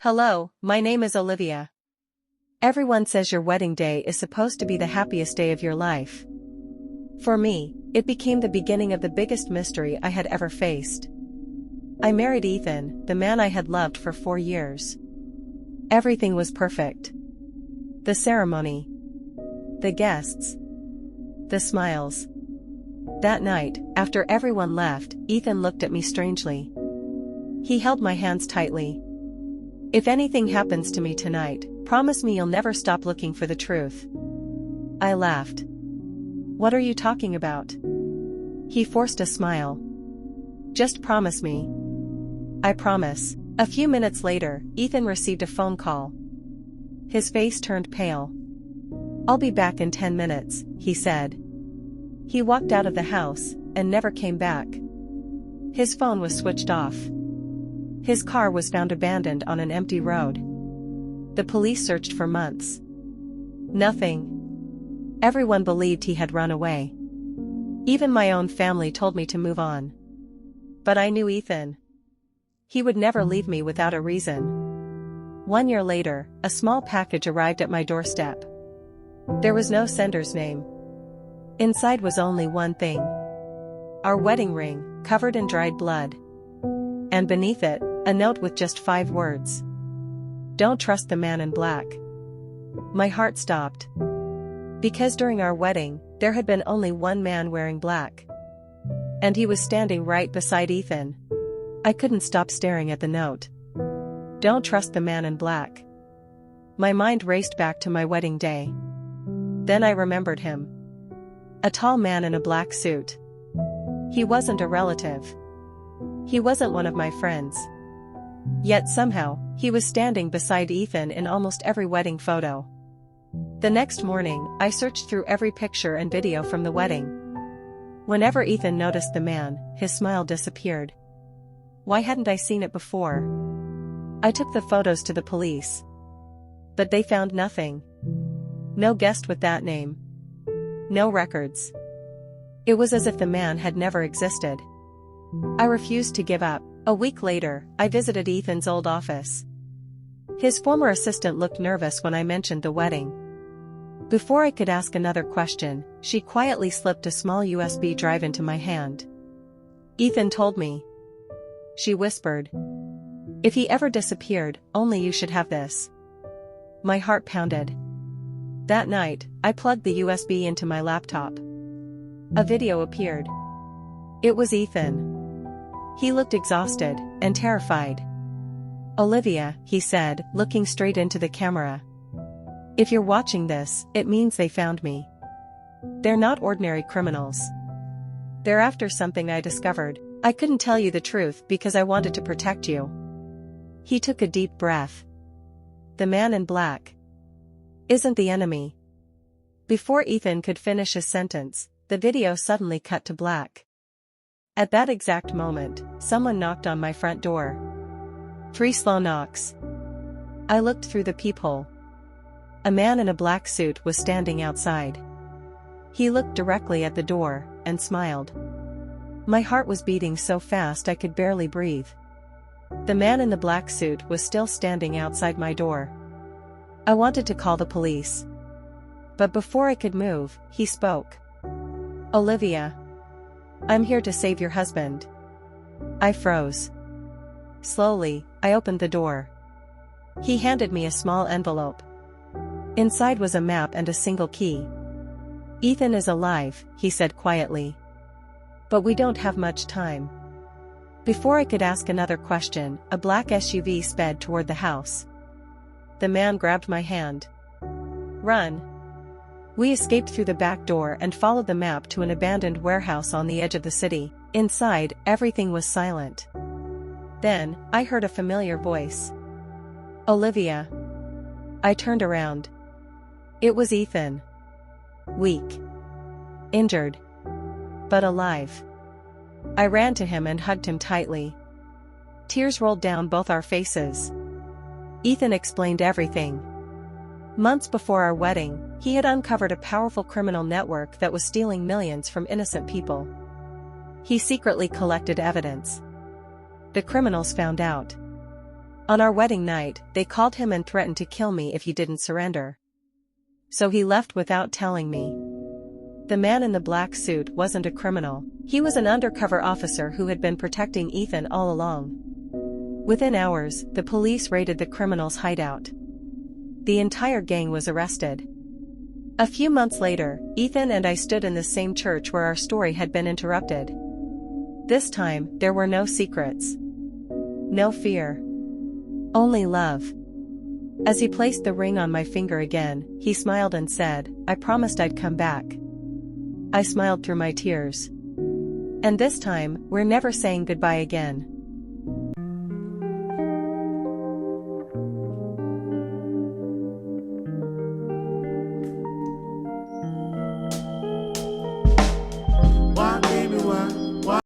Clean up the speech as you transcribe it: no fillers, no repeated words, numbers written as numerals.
Hello, my name is Olivia. Everyone says your wedding day is supposed to be the happiest day of your life. For me, it became the beginning of the biggest mystery I had ever faced. I married Ethan, the man I had loved for 4 years. Everything was perfect. The ceremony. The guests. The smiles. That night, after everyone left, Ethan looked at me strangely. He held my hands tightly. "If anything happens to me tonight, promise me you'll never stop looking for the truth." I laughed. "What are you talking about?" He forced a smile. "Just promise me." "I promise." A few minutes later, Ethan received a phone call. His face turned pale. "I'll be back in 10 minutes, he said. He walked out of the house, and never came back. His phone was switched off. His car was found abandoned on an empty road. The police searched for months. Nothing. Everyone believed he had run away. Even my own family told me to move on. But I knew Ethan. He would never leave me without a reason. 1 year later, a small package arrived at my doorstep. There was no sender's name. Inside was only one thing. Our wedding ring, covered in dried blood. And beneath it, a note with just 5 words. "Don't trust the man in black." My heart stopped. Because during our wedding, there had been only one man wearing black. And he was standing right beside Ethan. I couldn't stop staring at the note. Don't trust the man in black. My mind raced back to my wedding day. Then I remembered him. A tall man in a black suit. He wasn't a relative. He wasn't one of my friends. Yet somehow, he was standing beside Ethan in almost every wedding photo. The next morning, I searched through every picture and video from the wedding. Whenever Ethan noticed the man, his smile disappeared. Why hadn't I seen it before? I took the photos to the police. But they found nothing. No guest with that name. No records. It was as if the man had never existed. I refused to give up. A week later, I visited Ethan's old office. His former assistant looked nervous when I mentioned the wedding. Before I could ask another question, she quietly slipped a small USB drive into my hand. "Ethan told me," she whispered. "If he ever disappeared, only you should have this." My heart pounded. That night, I plugged the USB into my laptop. A video appeared. It was Ethan. He looked exhausted and terrified. "Olivia," he said, looking straight into the camera. "If you're watching this, it means they found me. They're not ordinary criminals. They're after something I discovered. I couldn't tell you the truth because I wanted to protect you." He took a deep breath. "The man in black isn't the enemy." Before Ethan could finish his sentence, the video suddenly cut to black. At that exact moment, someone knocked on my front door. 3 slow knocks. I looked through the peephole. A man in a black suit was standing outside. He looked directly at the door, and smiled. My heart was beating so fast I could barely breathe. The man in the black suit was still standing outside my door. I wanted to call the police. But before I could move, he spoke. "Olivia. I'm here to save your husband." I froze. Slowly, I opened the door. He handed me a small envelope. Inside was a map and a single key. "Ethan is alive," he said quietly. "But we don't have much time." Before I could ask another question, a black SUV sped toward the house. The man grabbed my hand. "Run." We escaped through the back door and followed the map to an abandoned warehouse on the edge of the city. Inside, everything was silent. Then, I heard a familiar voice. "Olivia." I turned around. It was Ethan. Weak. Injured. But alive. I ran to him and hugged him tightly. Tears rolled down both our faces. Ethan explained everything. Months before our wedding, he had uncovered a powerful criminal network that was stealing millions from innocent people. He secretly collected evidence. The criminals found out. On our wedding night, they called him and threatened to kill me if he didn't surrender. So he left without telling me. The man in the black suit wasn't a criminal. He was an undercover officer who had been protecting Ethan all along. Within hours, the police raided the criminal's hideout. The entire gang was arrested. A few months later, Ethan and I stood in the same church where our story had been interrupted. This time, there were no secrets. No fear. Only love. As he placed the ring on my finger again, he smiled and said, "I promised I'd come back." I smiled through my tears. And this time, we're never saying goodbye again.